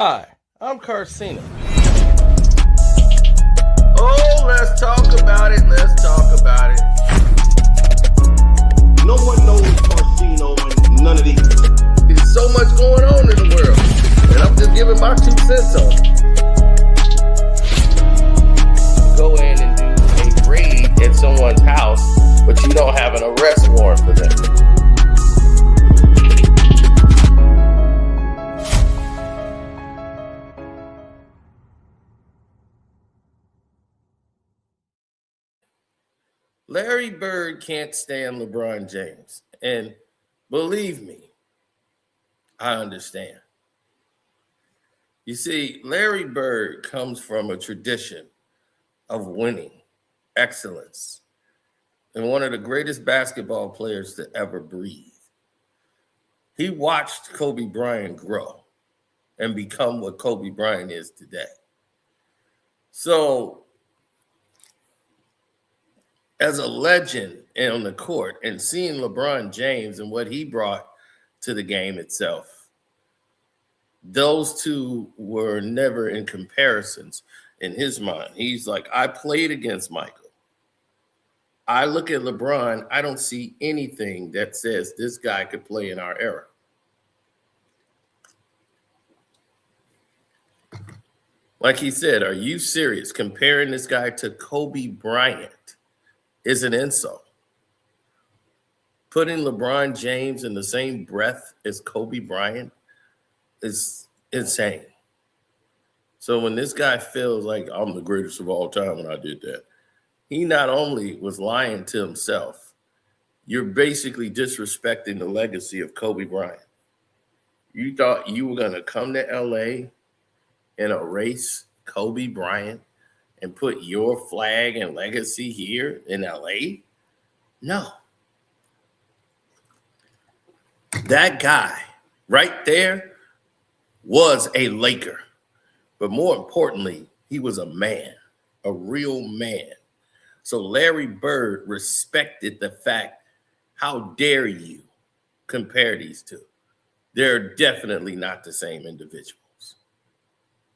Hi, I'm Carcino. Oh, let's talk about it. Let's talk about it. No one knows Carcino and none of these. There's so much going on in the world, and I'm just giving my 2 cents on it. Go in and do a raid at someone's house, but you don't have an arrest warrant for them. Larry Bird can't stand LeBron James. And believe me, I understand. You see, Larry Bird comes from a tradition of winning, excellence, and one of the greatest basketball players to ever breathe. He watched Kobe Bryant grow and become what Kobe Bryant is today. So, as a legend on the court and seeing LeBron James and what he brought to the game itself, those two were never in comparisons in his mind. He's like, I played against Michael. I look at LeBron, I don't see anything that says this guy could play in our era. Like he said, are you serious? Comparing this guy to Kobe Bryant is an insult. Putting LeBron James in the same breath as Kobe Bryant is insane. So when this guy feels like I'm the greatest of all time when I did that, he not only was lying to himself, you're basically disrespecting the legacy of Kobe Bryant. You thought you were going to come to LA and erase Kobe Bryant and put your flag and legacy here in LA? No. That guy right there was a Laker. But more importantly, he was a man, a real man. So Larry Bird respected the fact, how dare you compare these two? They're definitely not the same individuals.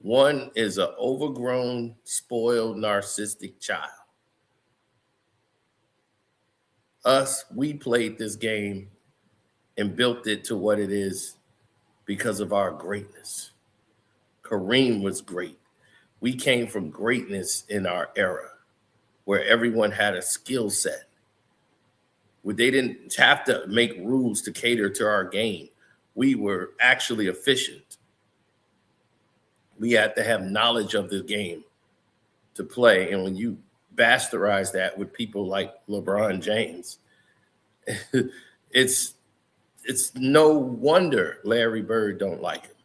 One is an overgrown, spoiled, narcissistic child. Us, we played this game and built it to what it is because of our greatness. Kareem was great. We came from greatness in our era where everyone had a skill set, where they didn't have to make rules to cater to our game. We were actually efficient. We had to have knowledge of the game to play. And when you bastardize that with people like LeBron James, it's no wonder Larry Bird don't like him.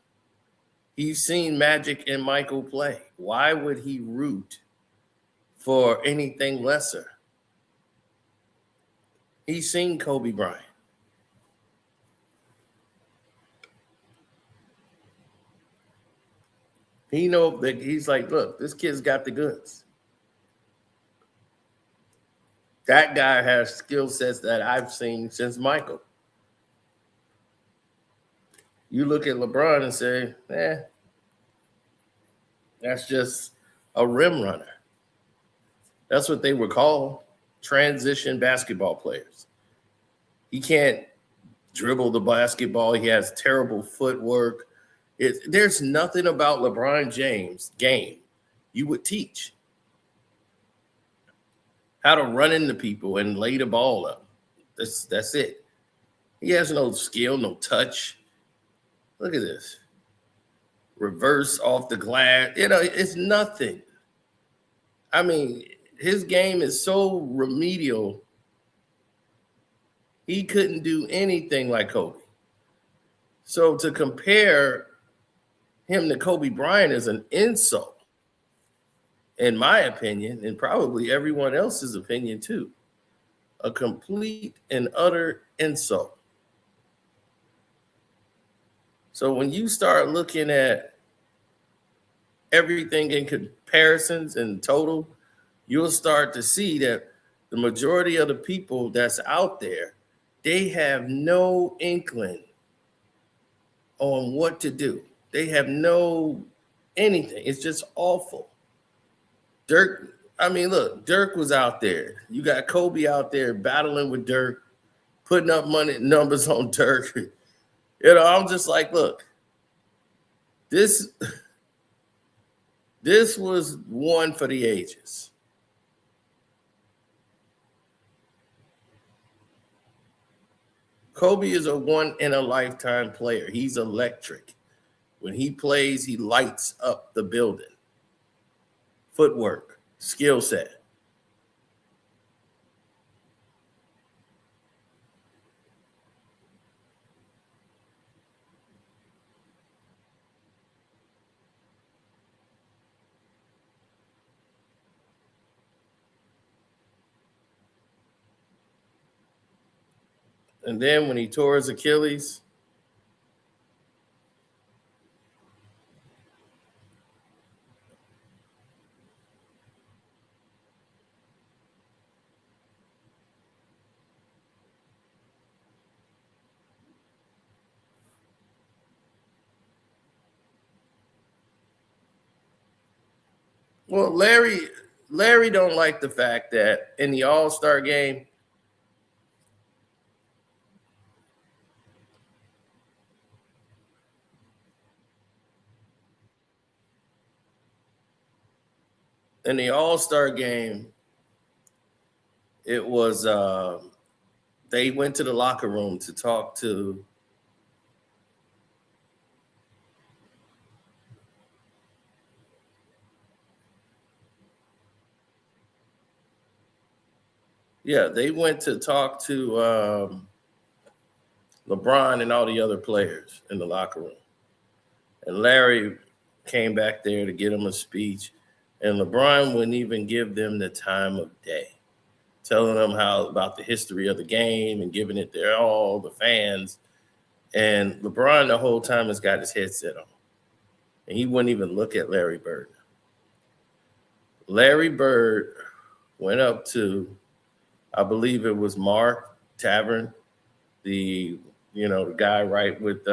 He's seen Magic and Michael play. Why would he root for anything lesser? He's seen Kobe Bryant. He know that he's like, look, this kid's got the goods. That guy has skill sets that I've seen since Michael. You look at LeBron and say, that's just a rim runner. That's what they were called, transition basketball players. He can't dribble the basketball. He has terrible footwork. There's nothing about LeBron James' game you would teach. How to run into people and lay the ball up. That's it. He has no skill, no touch. Look at this. Reverse off the glass. It's nothing. I mean, his game is so remedial. He couldn't do anything like Kobe. So to compare him to Kobe Bryant is an insult, in my opinion, and probably everyone else's opinion too. A complete and utter insult. So when you start looking at everything in comparisons and total, you'll start to see that the majority of the people that's out there, they have no inkling on what to do. They have no anything. It's just awful. Dirk, I mean, look, Dirk was out there. You got Kobe out there battling with Dirk, putting up money numbers on Dirk. I'm just like, look, this was one for the ages. Kobe is a one in a lifetime player. He's electric. When he plays, he lights up the building. Footwork, skill set. And then when he tore his Achilles, well, Larry don't like the fact that in the All-Star game, it was they went to the locker room to talk to they went to talk to LeBron and all the other players in the locker room. And Larry came back there to get him a speech, and LeBron wouldn't even give them the time of day, telling them about the history of the game and giving it to all the fans. And LeBron the whole time has got his headset on, and he wouldn't even look at Larry Bird. Larry Bird went up to, I believe it was Mark Tavern, the guy right with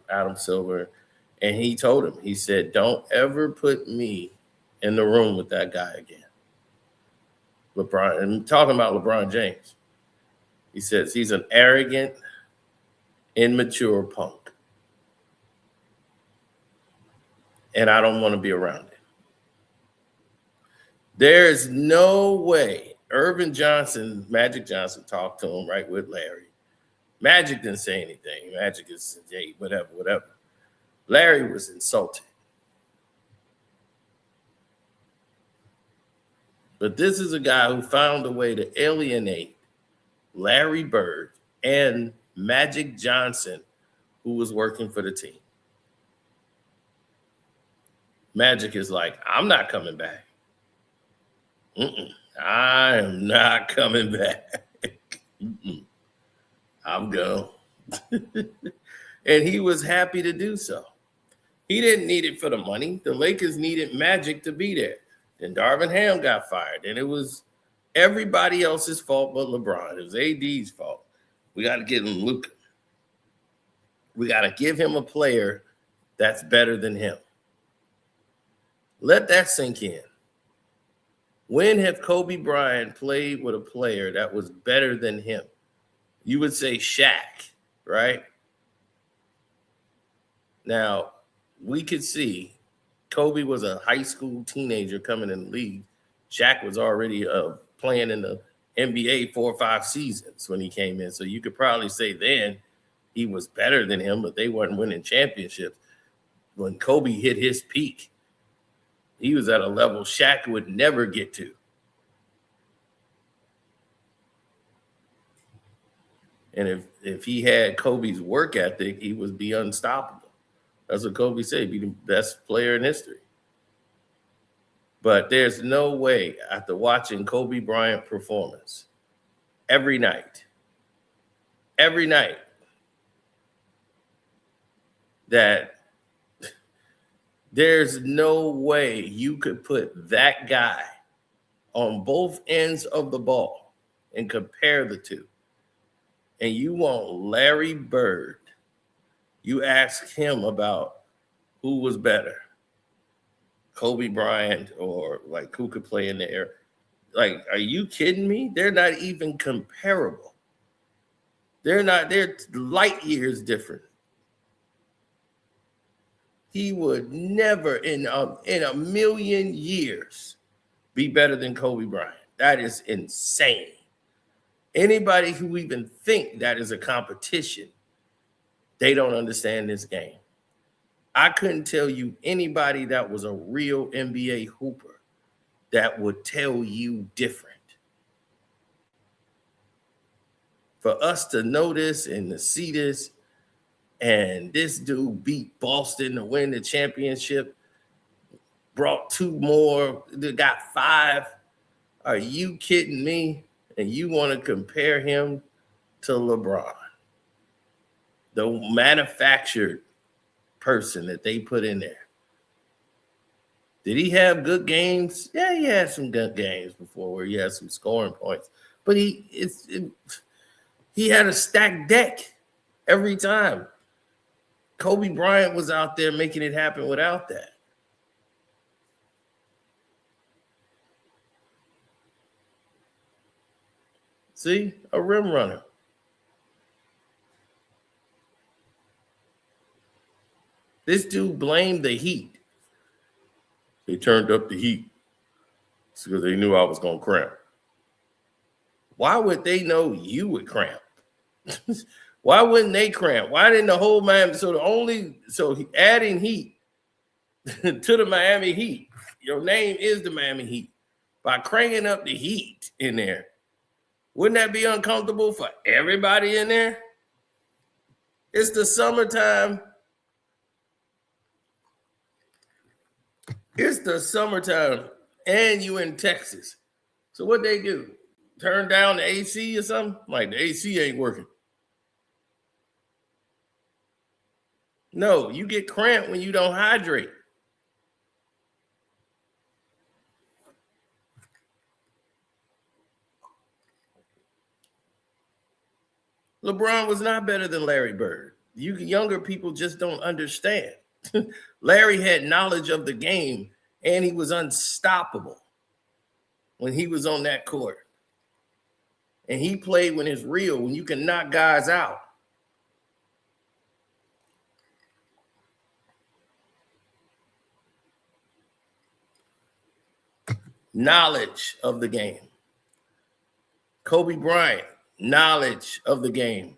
Adam Silver, and he told him, he said, "Don't ever put me in the room with that guy again." LeBron, and talking about LeBron James, he says he's an arrogant, immature punk, and I don't want to be around it. There's no way. Magic Johnson talked to him right with Larry. Magic didn't say anything. Magic is, hey, whatever. Larry was insulted. But this is a guy who found a way to alienate Larry Bird and Magic Johnson, who was working for the team. Magic is like, I'm not coming back. I am not coming back. I'm gone. And he was happy to do so. He didn't need it for the money. The Lakers needed Magic to be there. Then Darvin Ham got fired. And it was everybody else's fault but LeBron. It was AD's fault. We got to get him Luka. We got to give him a player that's better than him. Let that sink in. When have Kobe Bryant played with a player that was better than him? You would say Shaq, right? Now, we could see Kobe was a high school teenager coming in the league. Shaq was already playing in the NBA 4 or 5 seasons when he came in. So you could probably say then he was better than him, but they weren't winning championships. When Kobe hit his peak, he was at a level Shaq would never get to. And if he had Kobe's work ethic, he would be unstoppable. That's what Kobe said, be the best player in history. But there's no way, after watching Kobe Bryant performance every night, that there's no way you could put that guy on both ends of the ball and compare the two. And you want Larry Bird, you ask him about who was better, Kobe Bryant or like who could play in the air. Like, are you kidding me? They're not even comparable. They're light years different. He would never in a million years be better than Kobe Bryant. That is insane. Anybody who even think that is a competition, they don't understand this game. I couldn't tell you anybody that was a real NBA hooper that would tell you different. For us to know this and to see this, and this dude beat Boston to win the championship, brought 2 more, they got 5. Are you kidding me? And you want to compare him to LeBron, the manufactured person that they put in there. Did he have good games? Yeah, he had some good games before where he had some scoring points. But he had a stacked deck every time. Kobe Bryant was out there making it happen without that. See, a rim runner. This dude blamed the heat. They turned up the heat because they knew I was going to cramp. Why would they know you would cramp? Why wouldn't they cramp? Why didn't the whole Miami? So adding heat to the Miami Heat, your name is the Miami Heat. By cranking up the heat in there, wouldn't that be uncomfortable for everybody in there? It's the summertime. It's the summertime, and you in Texas. So what they do? Turn down the AC or something? Like the AC ain't working. No, you get cramped when you don't hydrate. LeBron was not better than Larry Bird. You younger people just don't understand. Larry had knowledge of the game, and he was unstoppable when he was on that court. And he played when it's real, when you can knock guys out. Knowledge of the game. Kobe Bryant, knowledge of the game.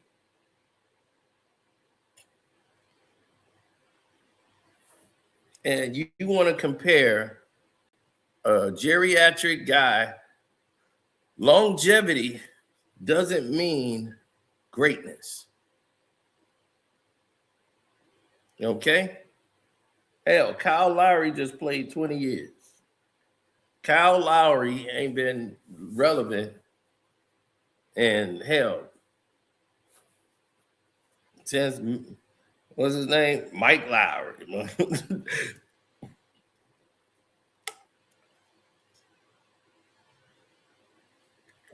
And you want to compare a geriatric guy, longevity doesn't mean greatness. Okay? Hell, Kyle Lowry just played 20 years. Kyle Lowry ain't been relevant. And hell, since, what's his name? Mike Lowry.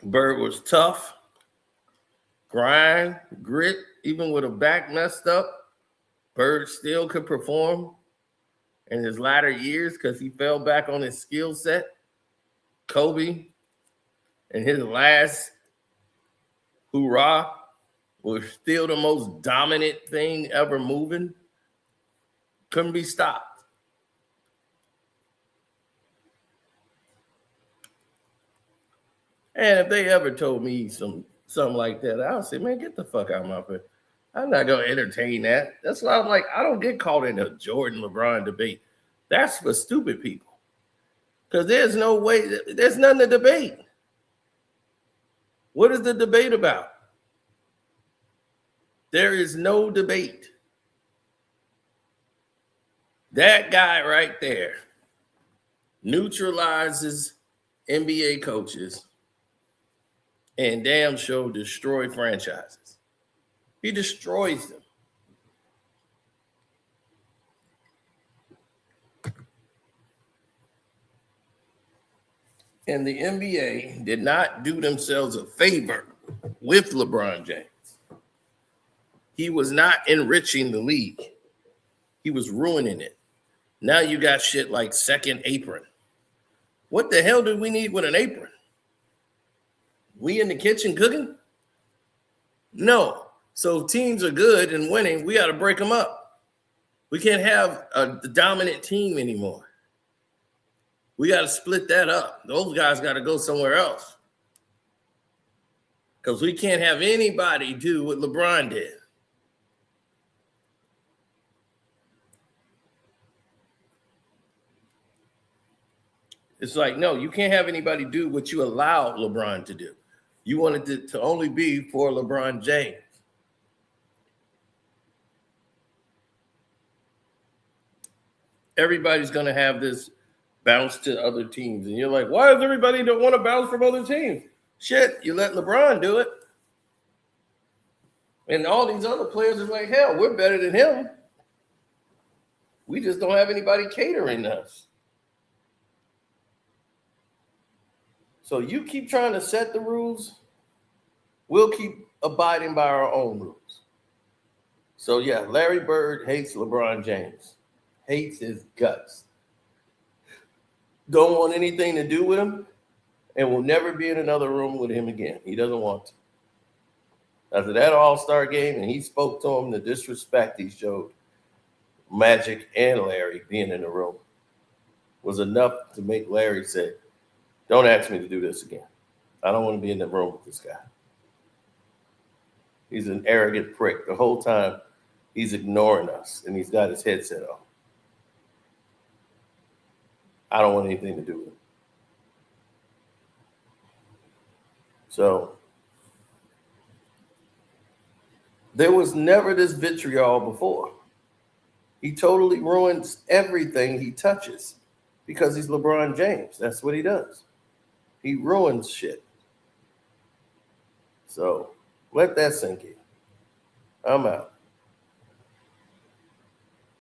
Bird was tough, grind, grit, even with a back messed up. Bird still could perform in his latter years because he fell back on his skill set. Kobe, in his last hoorah, was still the most dominant thing ever moving. Couldn't be stopped. And if they ever told me something like that, I would say, man, get the fuck out of my face. I'm not going to entertain that. That's why I'm like, I don't get caught in a Jordan-LeBron debate. That's for stupid people. Because there's no way, there's nothing to debate. What is the debate about? There is no debate. That guy right there neutralizes NBA coaches and damn sure destroy franchises. He destroys them. And the NBA did not do themselves a favor with LeBron James. He was not enriching the league. He was ruining it. Now you got shit like second apron. What the hell do we need with an apron? We in the kitchen cooking? No. So if teams are good and winning, we got to break them up. We can't have a dominant team anymore. We got to split that up. Those guys got to go somewhere else. Because we can't have anybody do what LeBron did. It's like, no, you can't have anybody do what you allowed LeBron to do. You wanted it to only be for LeBron James. Everybody's going to have this bounce to other teams. And you're like, why does everybody don't want to bounce from other teams? Shit, you let LeBron do it. And all these other players are like, hell, we're better than him. We just don't have anybody catering us. So you keep trying to set the rules, we'll keep abiding by our own rules. So yeah, Larry Bird hates LeBron James, hates his guts. Don't want anything to do with him, and will never be in another room with him again. He doesn't want to. After that All-Star game, and he spoke to him, the disrespect he showed Magic and Larry being in the room was enough to make Larry say, don't ask me to do this again. I don't want to be in the room with this guy. He's an arrogant prick. The whole time he's ignoring us, and he's got his headset on. I don't want anything to do with him. So there was never this vitriol before. He totally ruins everything he touches because he's LeBron James. That's what he does. He ruins shit. So let that sink in. I'm out.